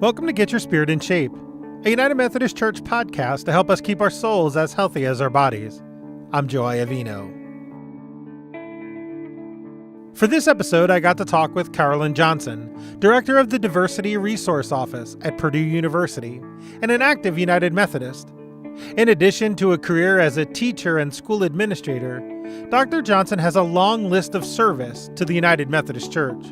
Welcome to Get Your Spirit in Shape, a United Methodist Church podcast to help us keep our souls as healthy as our bodies. I'm Joy Avino. For this episode, I got to talk with Carolyn Johnson, Director of the Diversity Resource Office at Purdue University and an active United Methodist. In addition to a career as a teacher and school administrator, Dr. Johnson has a long list of service to the United Methodist Church.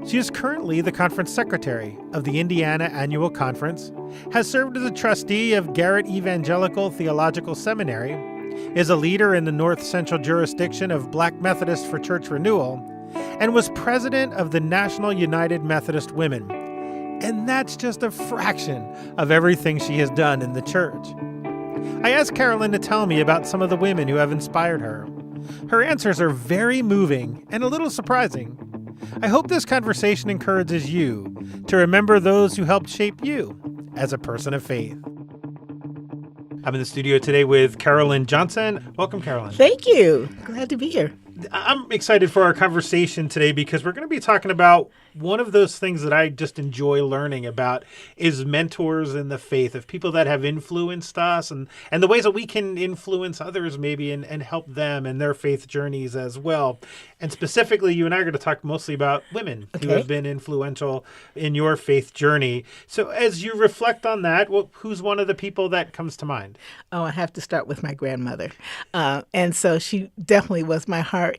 She is currently the conference secretary of the Indiana Annual Conference, has served as a trustee of Garrett Evangelical Theological Seminary, is a leader in the North Central jurisdiction of Black Methodists for Church Renewal, and was president of the National United Methodist Women. And that's just a fraction of everything she has done in the church. I asked Carolyn to tell me about some of the women who have inspired her. Her answers are very moving and a little surprising. I hope this conversation encourages you to remember those who helped shape you as a person of faith. I'm in the studio today with Carolyn Johnson. Welcome, Carolyn. Thank you. Glad to be here. I'm excited for our conversation today because we're going to be talking about one of those things that I just enjoy learning about is mentors in the faith, of people that have influenced us and the ways that we can influence others maybe and help them in their faith journeys as well. And specifically, you and I are going to talk mostly about women who have been influential in your faith journey. So as you reflect on that, who's one of the people that comes to mind? Oh, I have to start with my grandmother. And so she definitely was my heart.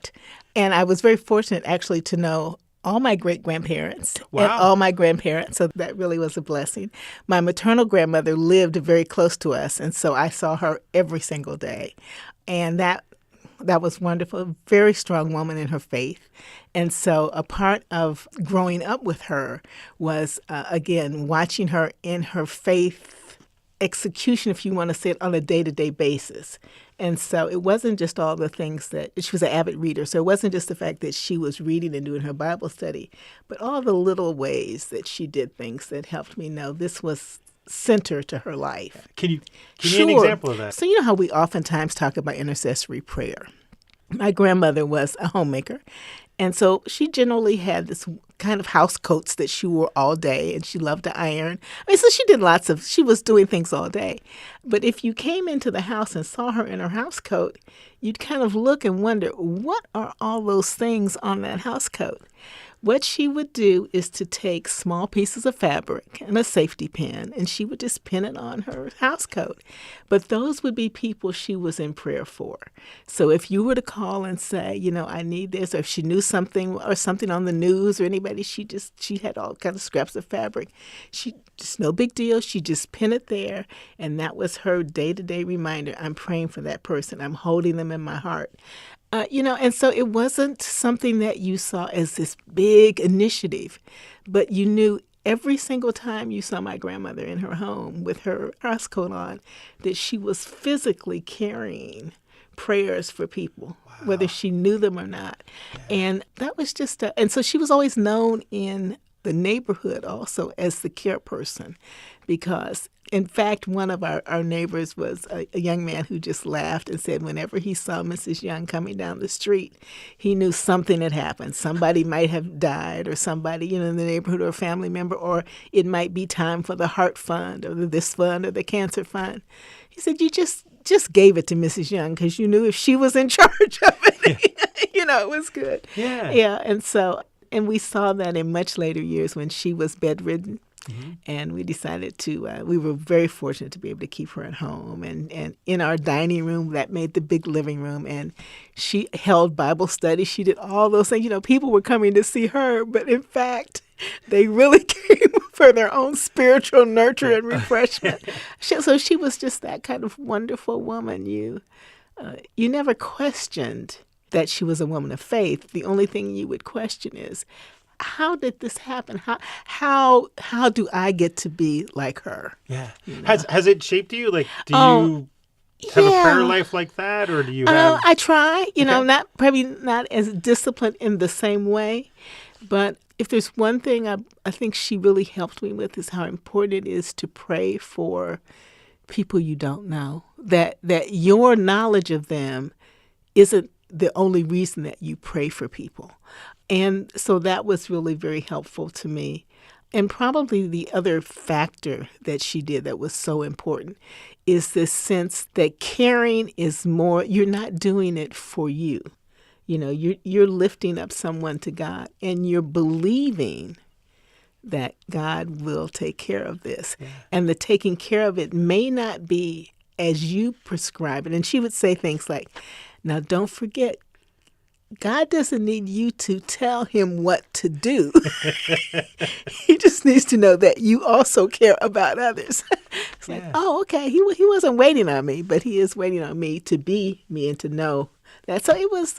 And I was very fortunate actually to know all my great-grandparents and all my grandparents. So that really was a blessing. My maternal grandmother lived very close to us, and so I saw her every single day. And that was wonderful. A very strong woman in her faith. And so a part of growing up with her was, again, watching her in her faith execution, if you want to say it, on a day-to-day basis. And so it wasn't just all the things that she was an avid reader. So it wasn't just the fact that she was reading and doing her Bible study, but all the little ways that she did things that helped me know this was center to her life. Can you give me an example of that? So you know how we oftentimes talk about intercessory prayer. My grandmother was a homemaker. And so she generally had this kind of house coats that she wore all day, and she loved to iron. So she was doing things all day. But if you came into the house and saw her in her house coat, you'd kind of look and wonder, what are all those things on that house coat? What she would do is to take small pieces of fabric and a safety pin, and she would just pin it on her house coat. But those would be people she was in prayer for. So if you were to call and say, I need this, or if she knew something or something on the news or anybody, she had all kinds of scraps of fabric. She just, no big deal. She just pin it there, and that was her day-to-day reminder. I'm praying for that person. I'm holding them in my heart. And so it wasn't something that you saw as this big initiative, but you knew every single time you saw my grandmother in her home with her house coat on that she was physically carrying prayers for people, whether she knew them or not. Yeah. And that was just and so she was always known in the neighborhood also as the care person, because in fact, one of our neighbors was a young man who just laughed and said whenever he saw Mrs. Young coming down the street, he knew something had happened. Somebody might have died, or somebody, in the neighborhood, or a family member, or it might be time for the heart fund or this fund or the cancer fund. He said, you just gave it to Mrs. Young because you knew if she was in charge of it, it was good. Yeah. Yeah. And we saw that in much later years when she was bedridden. Mm-hmm. And we decided we were very fortunate to be able to keep her at home. And in our dining room, that made the big living room. And she held Bible study. She did all those things. People were coming to see her, but in fact, they really came for their own spiritual nurture and refreshment. So she was just that kind of wonderful woman. You never questioned that she was a woman of faith. The only thing you would question is, how did this happen? How do I get to be like her? Yeah. Has it shaped you? Like, do you have a prayer life like that, or do you have? I try. I'm probably not as disciplined in the same way, but if there's one thing I think she really helped me with is how important it is to pray for people you don't know. That your knowledge of them isn't the only reason that you pray for people. And so that was really very helpful to me. And probably the other factor that she did that was so important is this sense that caring is more, you're not doing it for you. You know, you're lifting up someone to God, and you're believing that God will take care of this. Yeah. And the taking care of it may not be as you prescribe it. And she would say things like, now don't forget, God doesn't need you to tell him what to do. He just needs to know that you also care about others. It's like, oh, okay, he wasn't waiting on me, but he is waiting on me to be me and to know that. So it was,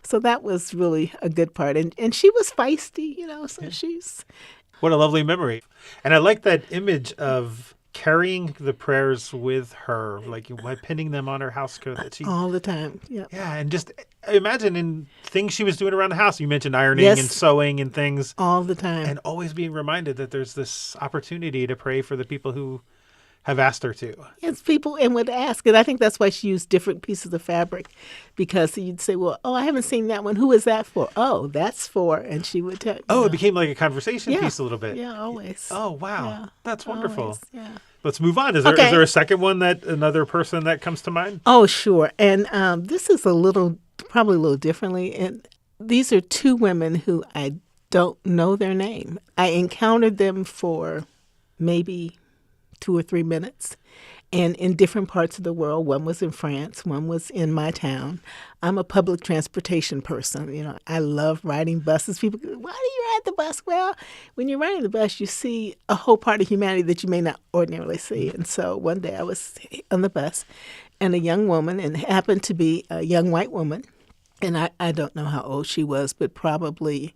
so that was really a good part. And she was feisty, you know, so she's. What a lovely memory. And I like that image of carrying the prayers with her, like by pinning them on her house coat. That she all the time. Yeah. Yeah, and just imagine in things she was doing around the house. You mentioned ironing and sewing and things. All the time. And always being reminded that there's this opportunity to pray for the people who have asked her to. Yes, people and would ask. And I think that's why she used different pieces of fabric, because you'd say, well, I haven't seen that one. Who is that for? Oh, that's for. And she would tell. Oh, it became like a conversation piece a little bit. Yeah, always. Oh, wow. Yeah, that's wonderful. Always, yeah. Let's move on. Is there a second one, that another person that comes to mind? Oh, sure. And this is probably a little differently. And these are two women who I don't know their name. I encountered them for maybe 2 or 3 minutes, and in different parts of the world. One was in France, one was in my town. I'm a public transportation person. You know, I love riding buses. People go, why do you ride the bus? Well, when you're riding the bus, you see a whole part of humanity that you may not ordinarily see. And so one day I was on the bus, and a young woman, and happened to be a young white woman, and I don't know how old she was, but probably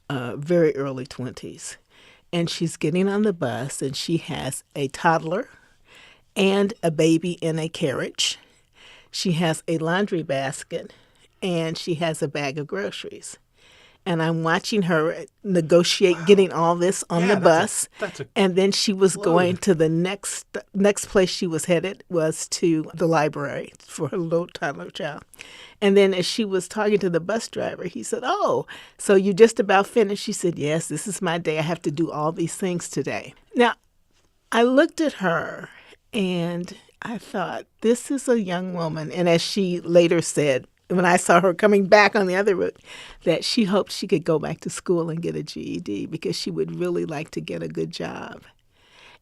very early 20s. And she's getting on the bus, and she has a toddler and a baby in a carriage. She has a laundry basket, and she has a bag of groceries. And I'm watching her negotiate getting all this on the bus. And then she was going to the next place she was headed was to the library for her little toddler child. And then as she was talking to the bus driver, he said, oh, so you just about finished? She said, yes, this is my day. I have to do all these things today. Now, I looked at her and I thought, this is a young woman. And as she later said, when I saw her coming back on the other route, that she hoped she could go back to school and get a GED because she would really like to get a good job.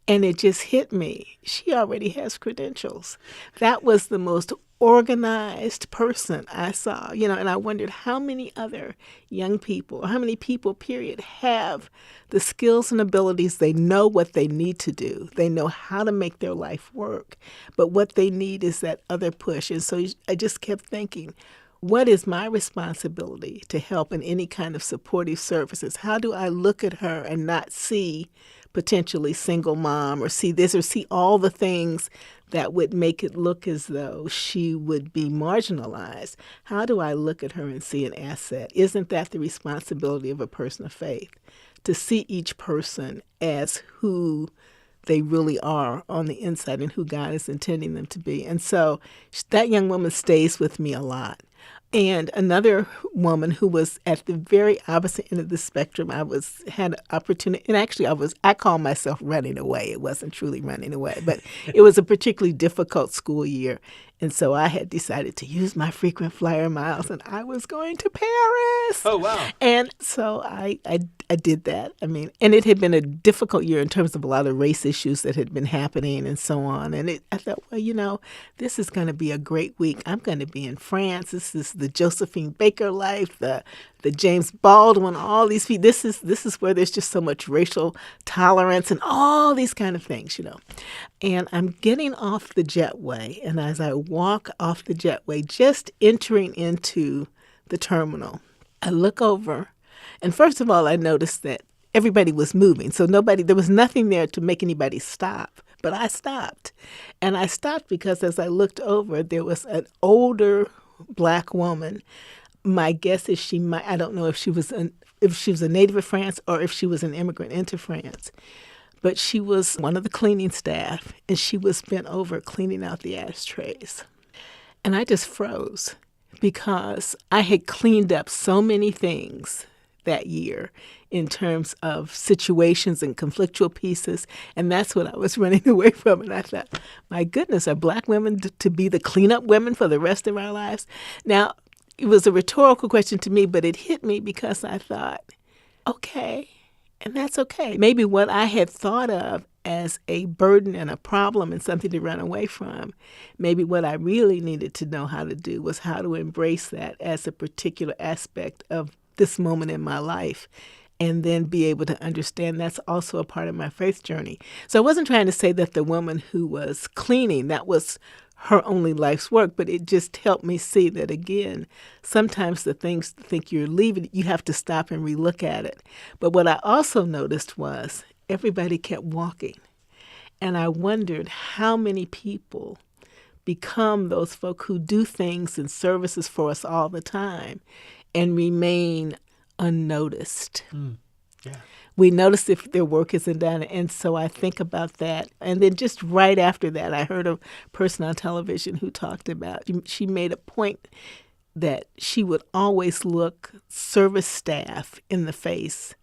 And it just hit me. She already has credentials. That was the most organized person I saw, you know, and I wondered how many other young people, or how many people, period, have the skills and abilities. They know what they need to do. They know how to make their life work. But what they need is that other push. And so I just kept thinking, what is my responsibility to help in any kind of supportive services? How do I look at her and not see potentially single mom, or see this, or see all the things that would make it look as though she would be marginalized? How do I look at her and see an asset? Isn't that the responsibility of a person of faith, to see each person as who they really are on the inside and who God is intending them to be? And so that young woman stays with me a lot. And another woman who was at the very opposite end of the spectrum, had an opportunity, and actually I call myself running away. It wasn't truly running away, but it was a particularly difficult school year. And so I had decided to use my frequent flyer miles, and I was going to Paris. Oh, wow. And so I did that. I mean, and it had been a difficult year in terms of a lot of race issues that had been happening and so on. And I thought, well, you know, this is going to be a great week. I'm going to be in France. This is the Josephine Baker life, the James Baldwin, all these people. This is where there's just so much racial tolerance and all these kind of things, you know. And I'm getting off the jetway, and as I walk off the jetway, just entering into the terminal, I look over, and first of all, I noticed that everybody was moving, so there was nothing there to make anybody stop. But I stopped, and I stopped because as I looked over, there was an older Black woman. My guess is I don't know if she was a native of France or if she was an immigrant into France. But she was one of the cleaning staff, and she was bent over cleaning out the ashtrays. And I just froze because I had cleaned up so many things that year in terms of situations and conflictual pieces. And that's what I was running away from. And I thought, my goodness, are Black women to be the cleanup women for the rest of our lives? Now, it was a rhetorical question to me, but it hit me because I thought, okay, and that's okay. Maybe what I had thought of as a burden and a problem and something to run away from, maybe what I really needed to know how to do was how to embrace that as a particular aspect of this moment in my life, and then be able to understand that's also a part of my faith journey. So I wasn't trying to say that the woman who was cleaning, that was her only life's work, but it just helped me see that, again, sometimes the things you think you're leaving, you have to stop and relook at it. But what I also noticed was everybody kept walking. And I wondered how many people become those folk who do things and services for us all the time and remain unnoticed. Yeah. We notice if their work isn't done. And so I think about that. And then just right after that, I heard a person on television who talked about, she made a point that she would always look service staff in the face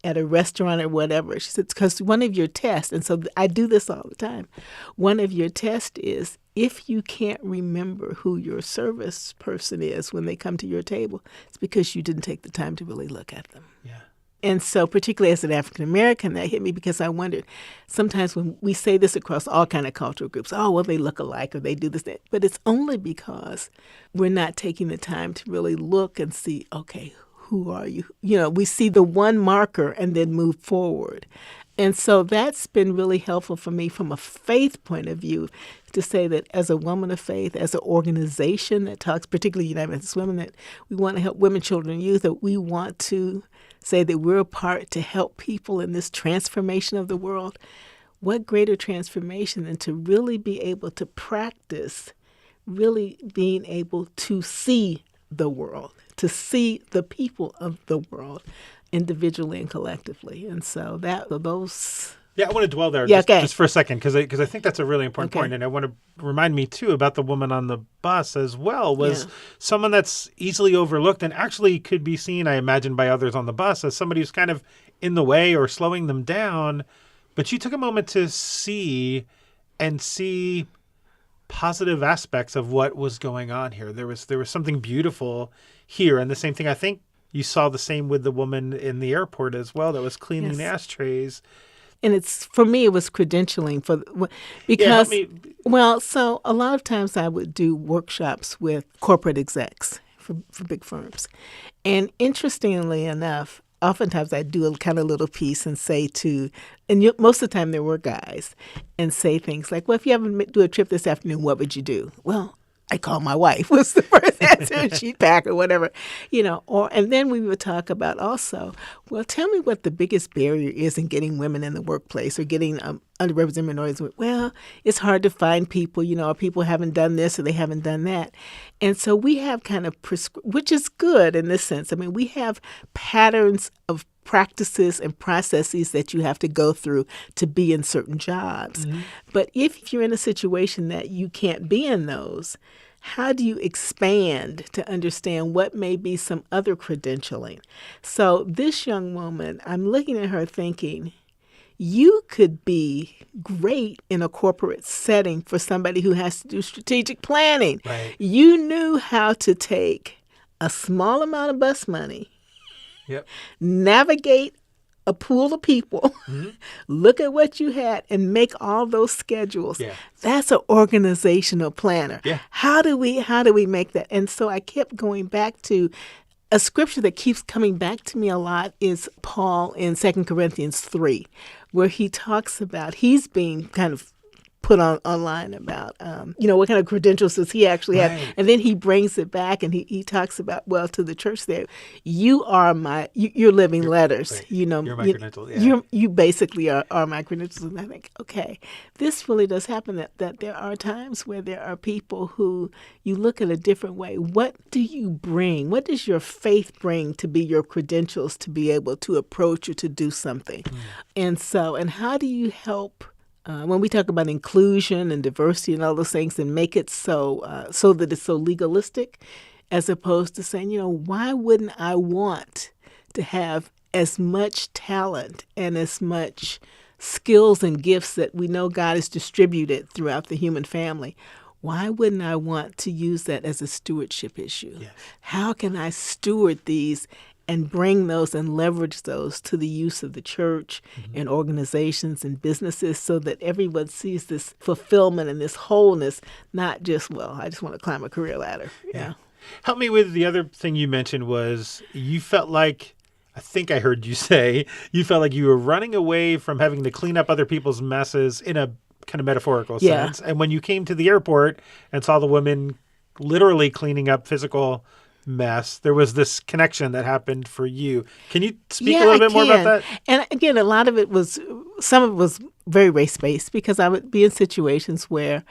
at a restaurant or whatever. She said, because one of your tests, and so I do this all the time, one of your tests is if you can't remember who your service person is when they come to your table, it's because you didn't take the time to really look at them. Yeah. And so particularly as an African American, that hit me because I wondered, sometimes when we say this across all kind of cultural groups, oh, well, they look alike or they do this, that. But it's only because we're not taking the time to really look and see, okay, who are you? You know, we see the one marker and then move forward. And so that's been really helpful for me from a faith point of view to say that as a woman of faith, as an organization that talks, particularly United Methodist Women, that we want to help women, children, and youth, that we want to say that we're a part to help people in this transformation of the world. What greater transformation than to really be able to practice, really being able to see the world, to see the people of the world individually and collectively. And so those... Yeah, I want to dwell there just for a second because I think that's a really important point. And I want to remind me, too, about the woman on the bus as well, was someone that's easily overlooked and actually could be seen, I imagine, by others on the bus as somebody who's kind of in the way or slowing them down. But she took a moment to see positive aspects of what was going on here. There was something beautiful here. And the same thing, I think you saw the same with the woman in the airport as well that was cleaning the ashtrays. And it's, for me, it was credentialing because, so a lot of times I would do workshops with corporate execs for big firms. And interestingly enough, oftentimes I do a kind of little piece and say most of the time there were guys, and say things like, well, if you ever do a trip this afternoon, what would you do? Well, I call my wife was the first answer, and she'd pack or whatever, and then we would talk about also, well, tell me what the biggest barrier is in getting women in the workplace or getting underrepresented minorities. Well, it's hard to find people, or people haven't done this or they haven't done that. And so we have kind of, which is good in this sense. I mean, we have patterns of practices and processes that you have to go through to be in certain jobs. Mm-hmm. But if you're in a situation that you can't be in those, how do you expand to understand what may be some other credentialing? So this young woman, I'm looking at her thinking, you could be great in a corporate setting for somebody who has to do strategic planning. Right. You knew how to take a small amount of bus money, navigate a pool of people, look at what you had, and make all those schedules. Yeah. That's an organizational planner. Yeah. How do we make that? And so I kept going back to a scripture that keeps coming back to me a lot is Paul in 2 Corinthians 3, where he talks about he's being kind of put online about, what kind of credentials does he actually have? And then he brings it back and he talks about, to the church there, you are you're living letters. Right. You're my credentials. Yeah. You basically are my credentials. And I think, okay, this really does happen that there are times where there are people who you look at a different way. What do you bring? What does your faith bring to be your credentials to be able to approach or to do something? And how do you help when we talk about inclusion and diversity and all those things, and make it so that it's so legalistic, as opposed to saying, why wouldn't I want to have as much talent and as much skills and gifts that we know God has distributed throughout the human family. Why wouldn't I want to use that as a stewardship issue? Yes. How can I steward these and bring those and leverage those to the use of the church and organizations and businesses so that everyone sees this fulfillment and this wholeness, not just, well, I just want to climb a career ladder. Yeah. Help me with the other thing you mentioned was you felt like, I think I heard you say, you felt like you were running away from having to clean up other people's messes in a kind of metaphorical sense. And when you came to the airport and saw the women literally cleaning up physical mess, there was this connection that happened for you. Can you speak a little bit more about that? And again, a lot of it was, some of it was very race-based because I would be in situations where,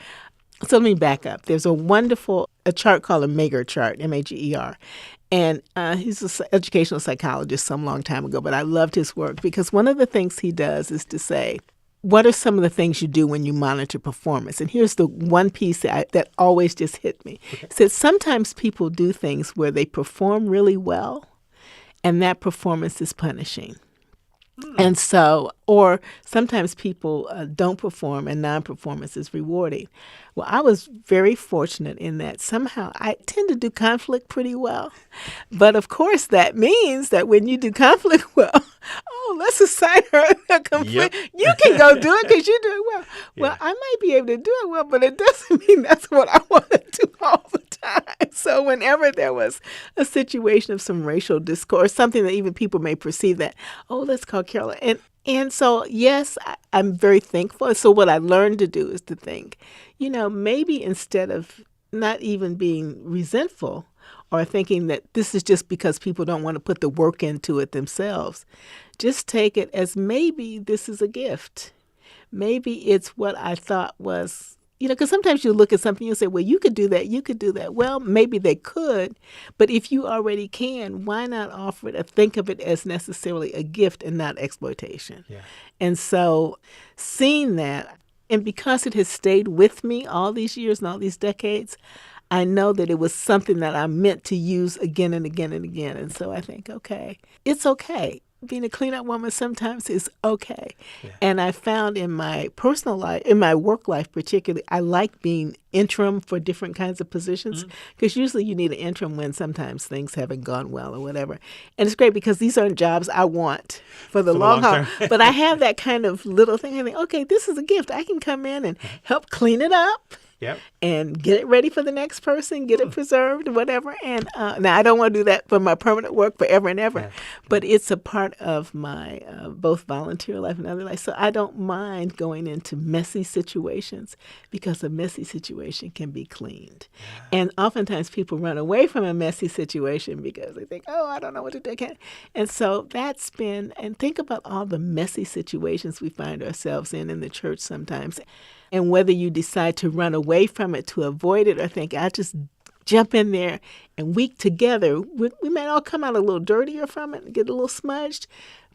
so let me back up. There's a chart called a Mager chart, M-A-G-E-R. And he's an educational psychologist some long time ago, but I loved his work because one of the things he does is to say, what are some of the things you do when you monitor performance? And here's the one piece that always just hit me. Okay. It said sometimes people do things where they perform really well, and that performance is punishing. And so, or sometimes people don't perform and non-performance is rewarding. Well, I was very fortunate in that somehow I tend to do conflict pretty well. But of course, that means that when you do conflict well, let's assign her a conflict. Yep. You can go do it because you do it well. Yeah. Well, I might be able to do it well, but it doesn't mean that's what I want to do all the time. So whenever there was a situation of some racial discourse, something that even people may perceive that, let's call Carolyn. And so, yes, I'm very thankful. So what I learned to do is to think, maybe instead of not even being resentful or thinking that this is just because people don't want to put the work into it themselves, just take it as maybe this is a gift. Maybe it's what I thought was, because sometimes you look at something and you say, well, you could do that. Well, maybe they could, but if you already can, why not offer it or think of it as necessarily a gift and not exploitation? Yeah. And so seeing that, and because it has stayed with me all these years and all these decades, I know that it was something that I meant to use again and again and again. And so I think, okay, it's okay. Being a cleanup woman sometimes is okay. Yeah. And I found in my personal life, in my work life particularly, I like being interim for different kinds of positions because usually you need an interim when sometimes things haven't gone well or whatever. And it's great because these aren't jobs I want for the long haul. But I have that kind of little thing. I think, okay, this is a gift. I can come in and help clean it up. Yep. And get it ready for the next person, get it preserved, whatever. And now I don't want to do that for my permanent work forever and ever, but it's a part of my both volunteer life and other life. So I don't mind going into messy situations because a messy situation can be cleaned. Yeah. And oftentimes people run away from a messy situation because they think, I don't know what to do. And so that's been, and think about all the messy situations we find ourselves in the church sometimes. And whether you decide to run away from it to avoid it or think, I'll just jump in there and we together, we might all come out a little dirtier from it and get a little smudged,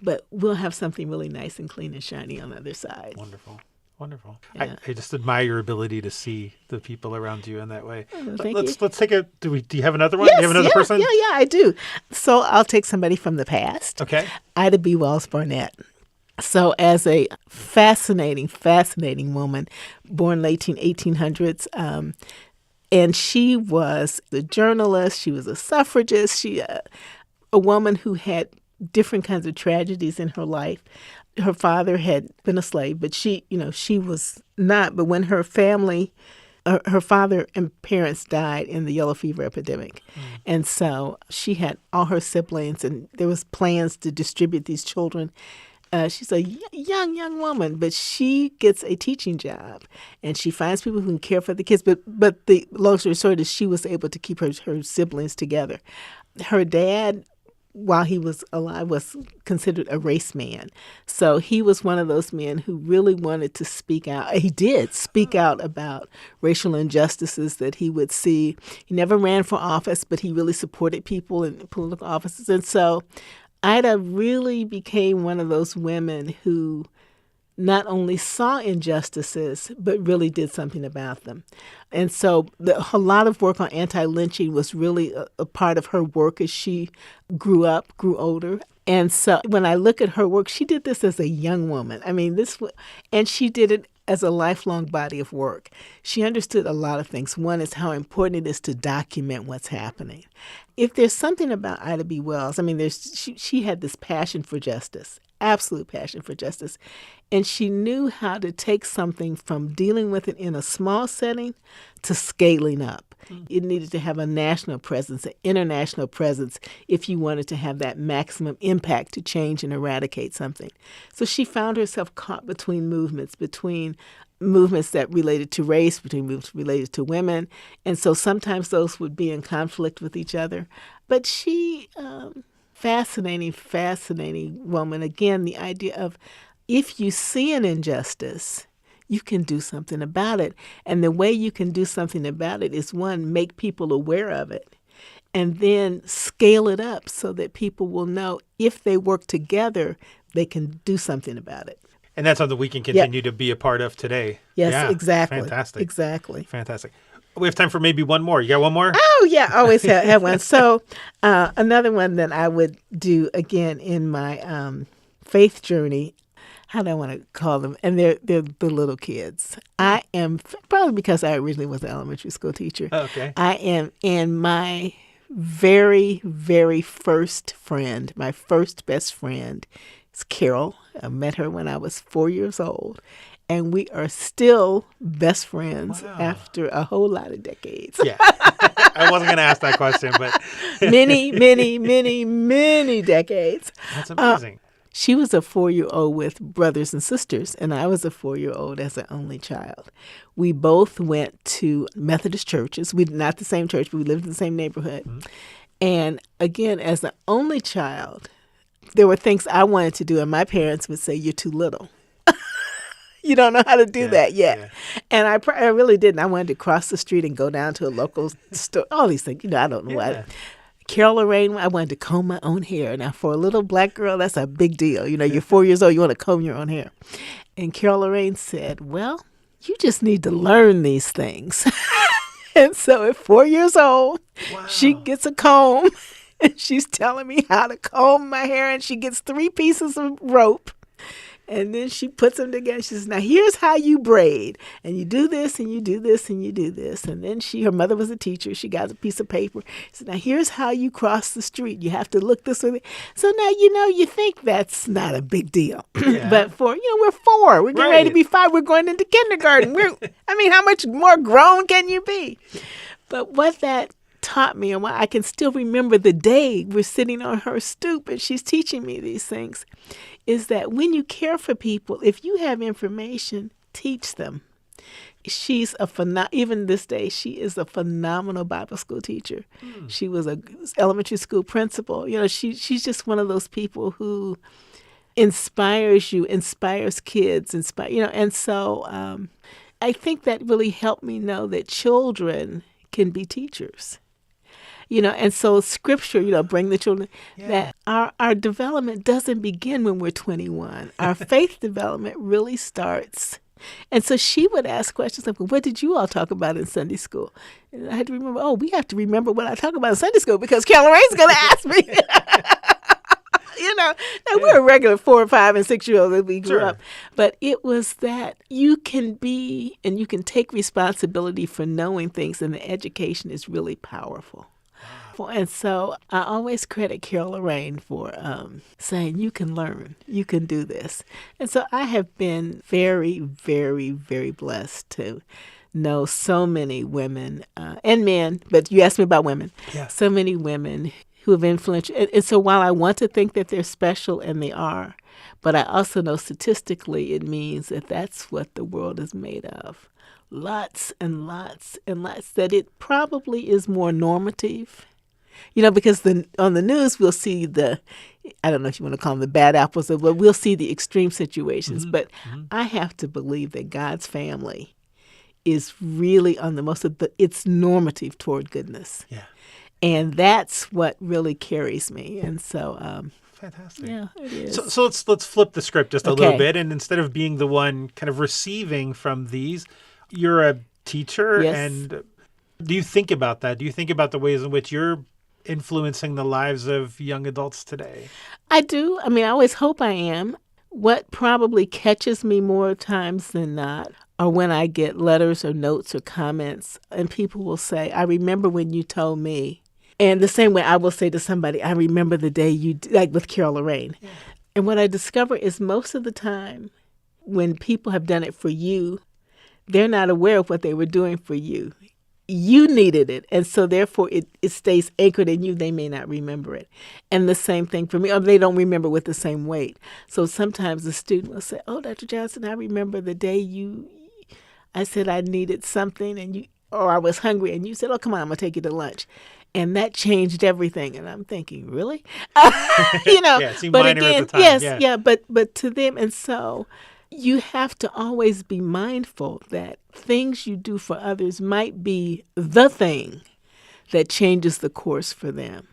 but we'll have something really nice and clean and shiny on the other side. Wonderful. Wonderful. Yeah. I just admire your ability to see the people around you in that way. Let's take a, do you have another one? Yes, do you have another person? Yeah, I do. So I'll take somebody from the past. Okay. Ida B. Wells-Barnett. So as a fascinating woman, born late 1800s, and she was a journalist, she was a suffragist, she a woman who had different kinds of tragedies in her life. Her father had been a slave, but she was not. But when her family, her father and parents died in the yellow fever epidemic. And so she had all her siblings, and there was plans to distribute these children. She's a young woman, but she gets a teaching job, and she finds people who can care for the kids. But the long story short is she was able to keep her siblings together. Her dad, while he was alive, was considered a race man. So he was one of those men who really wanted to speak out. He did speak out about racial injustices that he would see. He never ran for office, but he really supported people in political offices. And so Ida really became one of those women who not only saw injustices, but really did something about them. And so a lot of work on anti-lynching was really a part of her work as she grew older. And so when I look at her work, she did this as a young woman. I mean, and she did it as a lifelong body of work. She understood a lot of things. One is how important it is to document what's happening. If there's something about Ida B. Wells, I mean, she had this passion for justice, absolute passion for justice. And she knew how to take something from dealing with it in a small setting to scaling up. It needed to have a national presence, an international presence, if you wanted to have that maximum impact to change and eradicate something. So she found herself caught between movements that related to race, between movements related to women. And so sometimes those would be in conflict with each other. But she, fascinating woman. Again, the idea of if you see an injustice, you can do something about it. And the way you can do something about it is, one, make people aware of it, and then scale it up so that people will know if they work together, they can do something about it. And that's something we can continue to be a part of today. Yes, yeah, exactly. Fantastic. Exactly. Fantastic. We have time for maybe one more. You got one more? Oh, yeah. I always have one. So another one that I would do, again, in my faith journey, how do I want to call them? And they're the little kids. I am, probably because I originally was an elementary school teacher. Oh, okay. I am, and my very, very first friend, my first best friend is Carol. I met her when I was 4 years old. And we are still best friends after a whole lot of decades. Yeah. I wasn't going to ask that question, but. many decades. That's amazing. She was a 4-year-old with brothers and sisters, and I was a 4-year-old as an only child. We both went to Methodist churches. We not the same church, but we lived in the same neighborhood. Mm-hmm. And again, as an only child, there were things I wanted to do, and my parents would say, "You're too little. You don't know how to do that yet." Yeah. And I really didn't. I wanted to cross the street and go down to a local store. All these things, I don't know why. Carol Lorraine, I wanted to comb my own hair. Now, for a little black girl, that's a big deal. You're 4 years old, you want to comb your own hair. And Carol Lorraine said, "Well, you just need to learn these things." And so at 4 years old, she gets a comb, and she's telling me how to comb my hair, and she gets 3 pieces of rope. And then she puts them together. She says, "Now here's how you braid. And you do this, and you do this, and you do this." And then her mother was a teacher. She got a piece of paper. She said, "Now here's how you cross the street. You have to look this way." So now, you think that's not a big deal. Yeah. But we're 4. We're getting ready to be 5. We're going into kindergarten. How much more grown can you be? But what that taught me, and why I can still remember the day we're sitting on her stoop and she's teaching me these things, is that when you care for people, if you have information, teach them. She's even this day, she is a phenomenal Bible school teacher. She was an elementary school principal. She's just one of those people who inspires you, inspires kids, and so I think that really helped me know that children can be teachers. And so scripture, bring the children, that our development doesn't begin when we're 21. Our faith development really starts. And so she would ask questions like, "Well, what did you all talk about in Sunday school?" And I had to remember, we have to remember what I talk about in Sunday school because Carol Lorraine's going to ask me. Now we're a regular 4, 5, and 6-year-olds as we grew up. But it was that you can be and you can take responsibility for knowing things, and the education is really powerful. And so I always credit Carol Lorraine for saying, "You can learn, you can do this." And so I have been very, very, very blessed to know so many women and men, but you asked me about women, so many women who have influenced. And so while I want to think that they're special, and they are, but I also know statistically it means that that's what the world is made of. Lots and lots and lots, that it probably is more normative. Because on the news, we'll see I don't know if you want to call them the bad apples, but we'll see the extreme situations. Mm-hmm. But I have to believe that God's family is really on the most of it's normative toward goodness. Yeah. And that's what really carries me. And so, fantastic. Yeah, it is. So let's flip the script just a little bit. And instead of being the one kind of receiving from these, you're a teacher. Yes. And do you think about that? Do you think about the ways in which you're influencing the lives of young adults today? I do. I mean, I always hope I am. What probably catches me more times than not are when I get letters or notes or comments, and people will say, I remember when you told me. And the same way I will say to somebody, I remember the day you, like with Carol Lorraine. Yeah. And what I discover is most of the time when people have done it for you, they're not aware of what they were doing for you. You needed it, and so therefore it stays anchored in you. They may not remember it. And the same thing for me, or they don't remember with the same weight. So sometimes the student will say, oh, Dr. Johnson, I remember the day I said I needed something, or I was hungry, and you said, oh, come on, I'm going to take you to lunch. And that changed everything. And I'm thinking, really? Yeah, it seemed but minor again, at the time. Yeah, but to them, and so you have to always be mindful that things you do for others might be the thing that changes the course for them.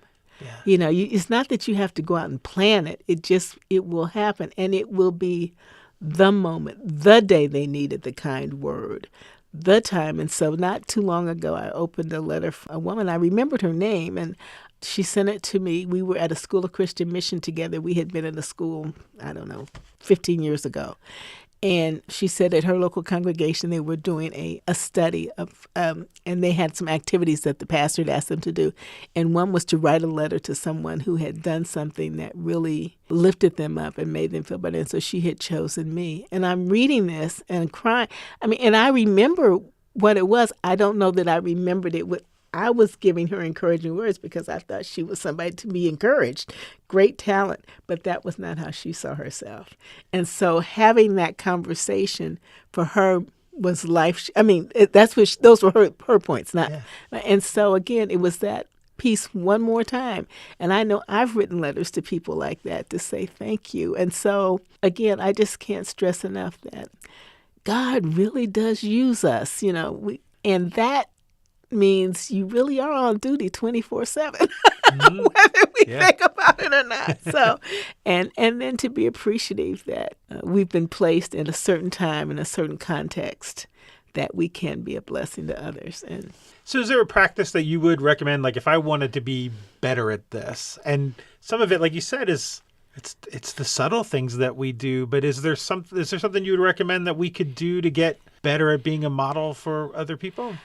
Yeah. It's not that you have to go out and plan it. It will happen, and it will be the moment, the day they needed the kind word, the time. And so not too long ago, I opened a letter for a woman. I remembered her name, and she sent it to me. We were at a school of Christian mission together. We had been in a school, 15 years ago. And she said at her local congregation, they were doing a study of, and they had some activities that the pastor had asked them to do. And one was to write a letter to someone who had done something that really lifted them up and made them feel better. And so she had chosen me. And I'm reading this and crying. And I remember what it was. I don't know that I remembered it with. I was giving her encouraging words because I thought she was somebody to be encouraged. Great talent, but that was not how she saw herself. And so having that conversation for her was life. Those were her points, not. Yeah. And so again, it was that piece one more time. And I know I've written letters to people like that to say thank you. And so again, I just can't stress enough that God really does use us, and that means you really are on duty 24/7, whether we think about it or not. So, and then to be appreciative that we've been placed in a certain time, in a certain context, that we can be a blessing to others. And so is there a practice that you would recommend, like if I wanted to be better at this? And some of it, like you said, is it's the subtle things that we do, but is there something you would recommend that we could do to get better at being a model for other people?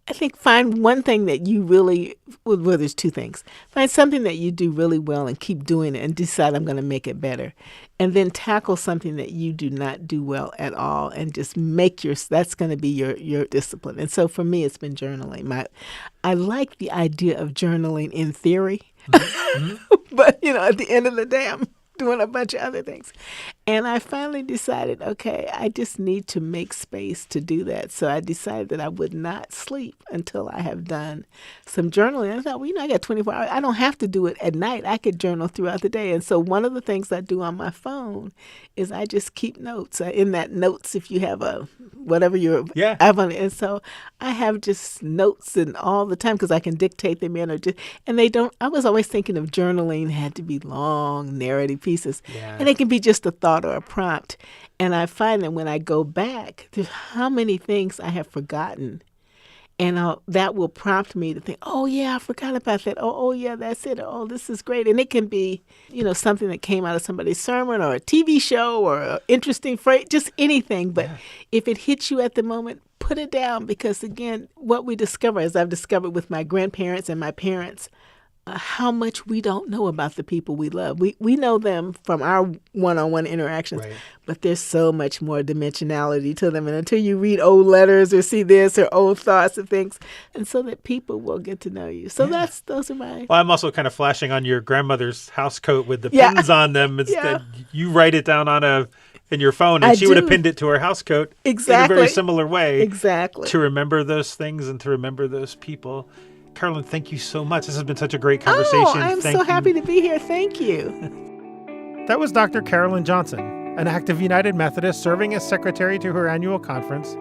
I think find one thing that you really, well, there's two things. Find something that you do really well and keep doing it and decide I'm going to make it better. And then tackle something that you do not do well at all and just that's going to be your discipline. And so for me, it's been journaling. I like the idea of journaling in theory, but at the end of the day, I'm doing a bunch of other things. And I finally decided, okay, I just need to make space to do that. So I decided that I would not sleep until I have done some journaling. I thought, I got 24 hours. I don't have to do it at night. I could journal throughout the day. And so one of the things I do on my phone is I just keep notes. In that notes, if you have whatever you're, and so I have just notes and all the time because I can dictate them in I was always thinking of journaling had to be long narrative pieces. Yeah. And it can be just a thought or a prompt. And I find that when I go back, there's how many things I have forgotten. And that will prompt me to think, oh, yeah, I forgot about that. Oh, yeah, that's it. Oh, this is great. And it can be, something that came out of somebody's sermon or a TV show or an interesting phrase, just anything. But if it hits you at the moment, put it down. Because, again, what we discover, as I've discovered with my grandparents and my parents, how much we don't know about the people we love. We know them from our one-on-one interactions, but there's so much more dimensionality to them. And until you read old letters or see this or old thoughts and things, and so that people will get to know you. So those are mine. Well, I'm also kind of flashing on your grandmother's house coat with the pins on them. Instead, you write it down in your phone, and she would have pinned it to her house coat in a very similar way. Exactly. To remember those things and to remember those people. Carolyn, thank you so much. This has been such a great conversation. Oh, I'm so happy to be here. Thank you. That was Dr. Carolyn Johnson, an active United Methodist serving as secretary to her annual conference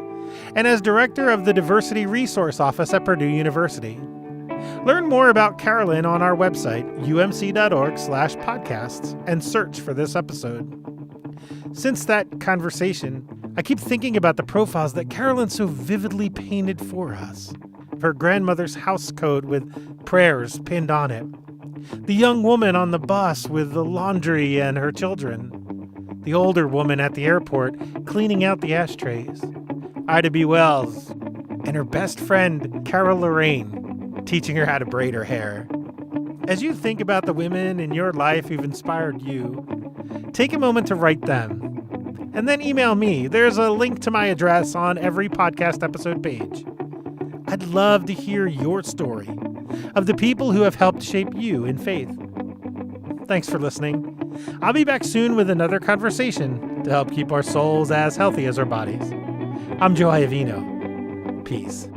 and as director of the Diversity Resource Office at Purdue University. Learn more about Carolyn on our website, umc.org/podcasts, and search for this episode. Since that conversation, I keep thinking about the profiles that Carolyn so vividly painted for us. of her grandmother's house coat with prayers pinned on it. The young woman on the bus with the laundry and her children. The older woman at the airport cleaning out the ashtrays. Ida B. Wells and her best friend, Carol Lorraine, teaching her how to braid her hair. As you think about the women in your life who've inspired you, take a moment to write them. And then email me. There's a link to my address on every podcast episode page. I'd love to hear your story of the people who have helped shape you in faith. Thanks for listening. I'll be back soon with another conversation to help keep our souls as healthy as our bodies. I'm Joe Iovino. Peace.